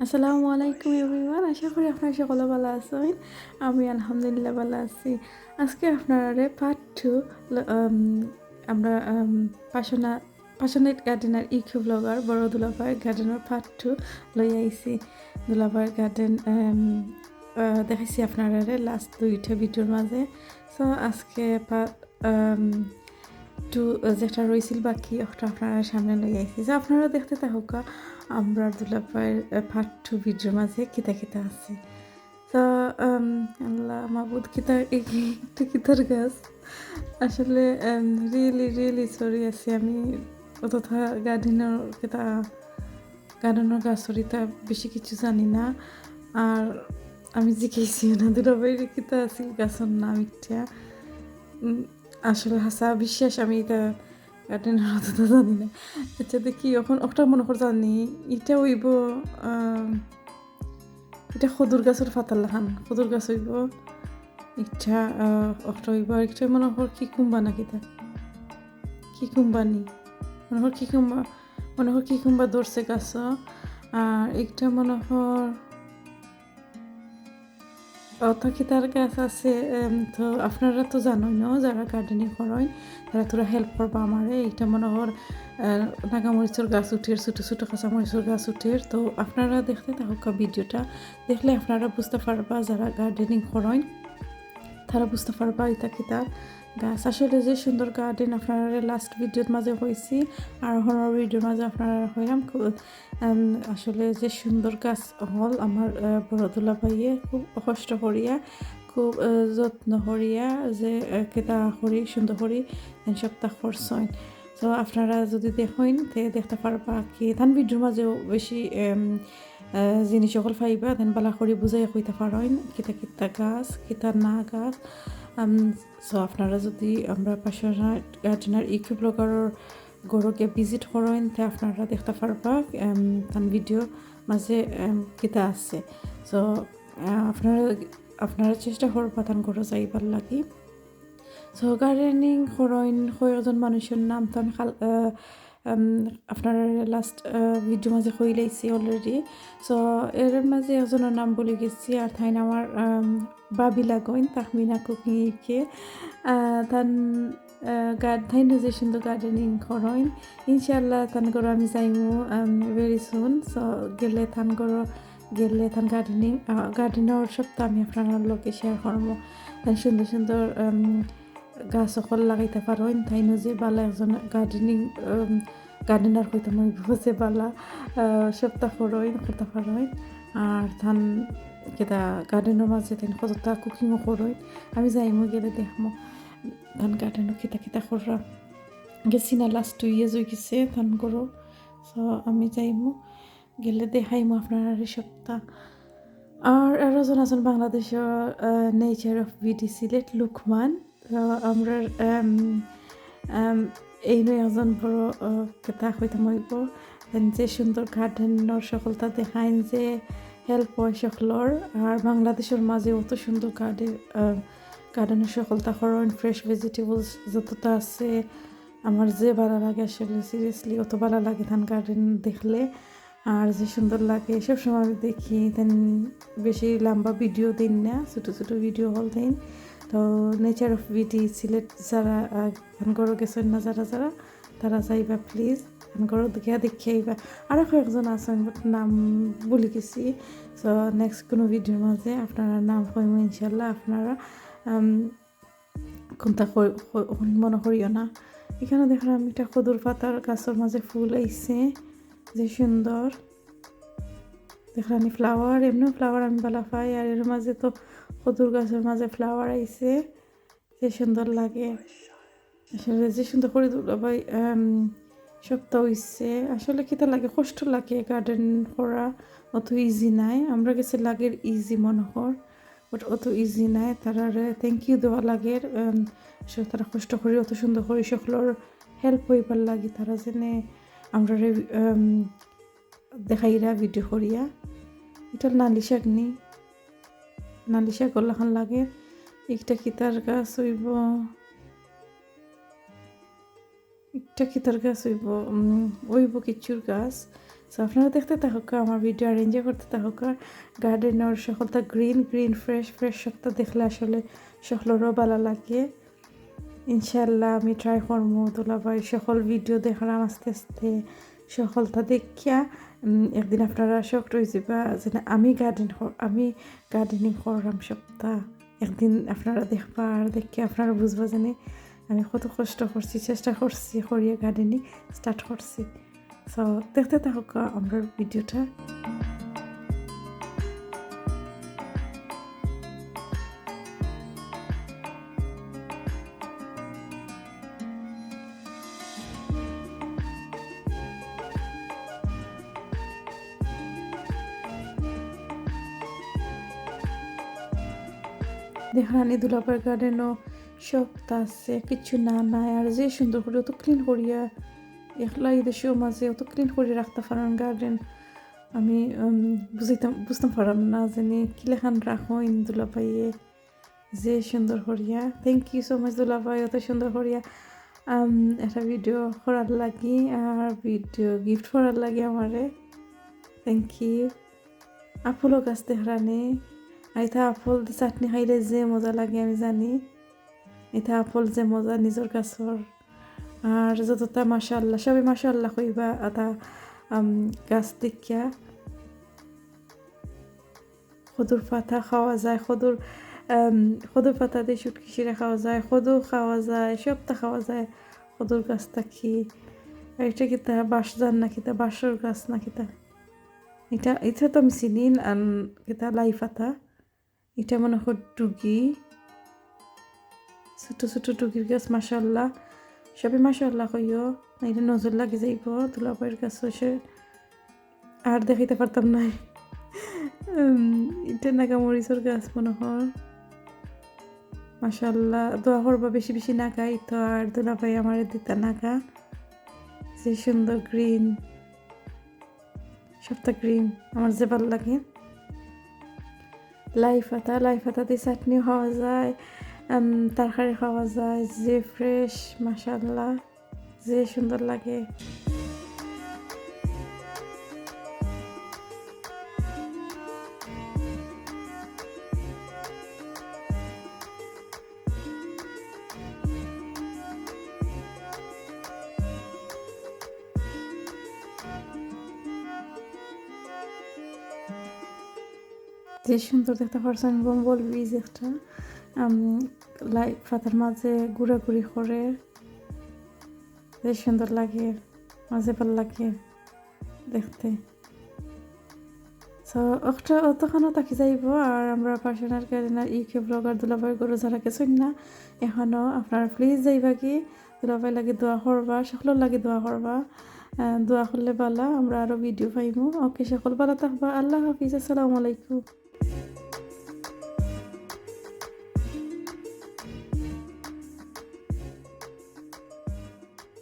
আসসালামু আলাইকুম এভরিওয়ান, আশা করি আপনারা সকলে ভালো আছেন। আমি আলহামদুলিল্লাহ ভালো আছি। আজকে আপনারা পার্ট টু আমরা প্যাশনেট গার্ডেনার ইকো ব্লগার বড় দুলাভাই গার্ডেনের পার্ট টু লই আইছি। দুলাভাই গার্ডেন দেখাইছি আপনারা লাস্ট দুইটা ভিডিওর মাঝে। সো আজকে পার্ট টু যেটা রয়েছিল বাকি ওটা আপনারা সামনে লই আইছি। সো আপনারা দেখতে থাকুক আমরা দুলাভাইয়ের পার্ট টু ভিডিওর মাঝে কিতা কিতা আছে। তো আল্লাহ মাহবুদ একটু কিতার গাছ আসলে রিয়েলি সরি আছি আমি তথা গার্ডেনের গাছ সরিতা বেশি কিছু জানি না। আর আমি জিজ্ঞেসি না দুলাভাইয়ের কিতা আছে গাছের নাম একটা আসলে হাসা বিশ্বাস আমি এটা গার্ডেনের অতটা জানি না। আচ্ছা দেখি এখন ওটা মনে কর জানি এটা হইব এটা খদুর গাছের পাতার লাখান খদুর গাছ হইব ইচ্ছা ওটা হইব একটা মনে কর কি কুম্বা নাকি তা কি কুম্বানি মনে কর কি কুম্বা ধরছে গাছ। আর একটা মনে কর থাকি তার গাছ আছে। তো আপনারা তো জানোই না যারা গার্ডেনিং করেন তারা তোরা হেল্প করবা আমারে। এইটা মনে হর নাগামরিচের গাছ উঠের ছোটো ছোটো কাঁচামরিচের গাছ উঠের। তো আপনারা দেখতে থাকুক ভিডিওটা, দেখলে আপনারা বুঝতে পারবা যারা গার্ডেনিং করেন তারা বুঝতে পারবা এটা কি তার গাছ। আসলে যে সুন্দর গার্ডেন আপনারা লাস্ট ভিডিওর মাঝে হয়েছি আর হরার ভিডিওর মাঝে আপনারা হইলাম আসলে যে সুন্দর গাছ হল আমার বড় দুলাভাইয়ে খুব কষ্ট করিয়া খুব যত্ন করিয়া যে কেতা করি সুন্দর করি সপ্তাহ করছেন। তো আপনারা যদি দেখেন তে দেখতে পারবা কি ধান ভিডিওর মাঝেও বেশি জিনিস সকল ফাইবা দেন বালা করি বুঝাই কইতে পারেন কিতা কিতা গাছ কিতা না গাছ। সো আপনারা যদি আমরা প্যাশনেট গার্ডেনার ইকো ব্লগারের গরুকে ভিজিট করেন তে আপনারা দেখতে পারবা তার ভিডিও মাঝে কিতা আছে। সো আপনারা চেষ্টা করবা তান গরু যাইবার লাগি। সো গার্ডেনিং করেন কয়েকজন মানুষের নাম তো আমি আপনারা লাস্ট ভিডিও মাঝে কই লাইছি অলরেডি। সো এর মাঝে একজনের নাম বলে গেছি আর তাই আমার বাবি লাগইন তাহমিনা কুকিংকে তান তাই যে সুন্দর গার্ডেনিং করেন ইনশাল্লাহ তান করে আমি যাইমু ভেরি সুন। সো গেলে থান গার্ডেনের সপ্তাহ আমি আপনার লোকে শেয়ার করবো। তাই সুন্দর সুন্দর গাছ সকল লাগাইতে পারেন তাই যে বালা একজন গার্ডেনার হইতে মই বুঝে বালা সপ্তাহ করতে পারেন। আর ধান কেটা গার্ডেনের মাঝে তাই কতটা কুকিংও করেন আমি যাইমু গেলে দেখমো ধান গার্ডেনও কিতা করা গেছি না লাস্ট 2 years হয়ে গেছে ধান করো। সো আমি যাইমু গেলে দেখাইমু আপনার সপ্তাহ। আর একজন আছেন বাংলাদেশের nature of beauty Sylhet Luqman. আমরা এই নয় একজন বড় কথা হইতে মইব যে সুন্দর গার্ডেনের সকলতা দেখাইন যে হেল্প হয় সকলর। আর বাংলাদেশের মাঝে অত সুন্দর গার্ডেনের সকলতা করেন ফ্রেশ ভেজিটেবলস যতটা আছে আমার যে ভালো লাগে আসলে সিরিয়াসলি অত ভালো লাগে ধান গার্ডেন দেখলে। আর যে সুন্দর লাগে সবসময় আমি দেখি দেন বেশি লম্বা ভিডিও দিন না ছোটো ছোটো ভিডিও হল দিন। তো নেচার অফ বিউটি সিলেট যারা গান করো গেছেন না যারা তারা যাইবা প্লিজ গান করো গিয়া দেখে আইবা। আরও কয়েকজন আছেন নাম বলে গেছি। সো নেক্সট কোনো ভিডিওর মাঝে আপনারা নাম কইম ইনশাল্লাহ আপনারা কোনটা মনে করিও না। এখানে দেখলাম একটা কদুর পাতার গাছের মাঝে ফুল আইছে যে সুন্দর দেখলাম ফ্লাওয়ার এমনিও ফ্লাওয়ার আমি ভালো পাই। আর এর মাঝে তো কদুর গাছের মাঝে ফ্লাওয়ার আইছে যে সুন্দর লাগে আসলে যে সুন্দর করে দুলাভাই সপ্তাহ হইছে। আসলে কিতা লাগে কষ্ট লাগে গার্ডেন করা অত ইজি নাই। আমরা কাছে লাগে ইজি মনে কর বাট অত ইজি নাই। তারা থ্যাংক ইউ দেওয়া লাগে তারা কষ্ট করি অত সুন্দর করে সকলের হেল্প হইবার লাগে তারা জেনে আমরা দেখাইরা ভিডিও করিয়া। এটা নালি শাক গলাখান লাগে একটা কিতার গাছ হইব কিচুর গাছ সো আপনারা দেখতে থাকুক আমার ভিডিও আর এনজয় করতে থাকুক গার্ডেনের সকলটা গ্রিন গ্রিন ফ্রেশ ফ্রেশ সবটা দেখলে আসলে সকলেরও ভালো লাগে ইনশাল্লাহ আমি ট্রাই করবো দুলাভাই সকল ভিডিও দেখালাম আস্তে আস্তে সকলটা দেখিয়া একদিন আপনারা শখ রয়েছে বা যে আমি গার্ডেনিং করলাম সপ্তাহ একদিন আপনারা দেখবা আর দেখে আপনারা বুঝবা জানে আমি কত কষ্ট করছি চেষ্টা করছি করিয়া গার্ডেনিং স্টার্ট করছি সো দেখতে থাকুক আমরা ভিডিওটা দেখানি দুলাভাই গার্ডেনও সবটা আছে কিছু না নাই আর যে সুন্দর করে অত ক্লিন করিয়া একলা দেশেও মাঝে অত ক্লিন করে রাখতে পারেন গার্ডেন আমি বুঝতাম পারাম না জানি কিলেখান রাখইন দুলাভাইয়ে যে সুন্দর করিয়া থ্যাংক ইউ সো মাচ দুলাভাই অত সুন্দর করিয়া একটা ভিডিও করার লাগি আর ভিডিও গিফট করার লাগে আমারে থ্যাংক ইউ আপলও গাছ দেখানি এটা আপল চাটনি খাইলে যে মজা লাগে আমি জানি এটা আপল যে মজা নিজের গাছর আর যতটা মাশাআল্লাহ সবাই মাশাআল্লাহ কইবা এটা গাছ দেখিয়া খদুর পাতা খাওয়া যায় খদুর পাতা দিয়ে শুটকি শিরা খাওয়া যায় খদু খাওয়া যায় সবটা খাওয়া যায় খদুর গাছ থাকি এটা কিতা বাঁশজান না কিতা বাঁশর গাছ না কিতা এটা তো আমি চিনি কিতা লাই পাতা এটা মনে হয় টুকি ছোট ছোট টুকির গাছ মাশাআল্লাহ সবাই মাশাআল্লাহ কইও এটা নজর লাগে যাইব দুলাভাইয়ের গাছ হয়েছে আর দেখাইতে পারতাম না এটা নাগামরিচের গাছ মনে হয় মাশাআল্লাহ দোয়া করবা বেশি বেশি নাগাই তো আর দুলাভাই আমার দিতা নাগা যে সুন্দর গ্রিন সবটা গ্রিন আমার যে ভালো লাগে লাই পাতা দিয়ে চাটনি খাওয়া যায় তরকারি খাওয়া যায় যে ফ্রেশ মাশাআল্লাহ যে সুন্দর লাগে যে সুন্দর দেখতে পারছেন বম্বল বীজ একটা লাই পাতার মাঝে ঘুরাঘুরি করে যে সুন্দর লাগে মাঝে ভালো লাগে দেখতে সো অতখানও তাকি যাইব আর আমরা পার্সোনাল গার্ডেনার ইউকে ব্লগার দুলাভাই গরু যারা গেছেন না এখনও আপনারা প্লিজ যাইবা কি দুলাভাই লাগে দোয়া করবা সকলের লাগে দোয়া করবা দোয়া করলে ভালো আমরা আরও ভিডিও পাইমু ওকে সকল ভালো থাকবা আল্লাহ হাফিজ আসসালামু আলাইকুম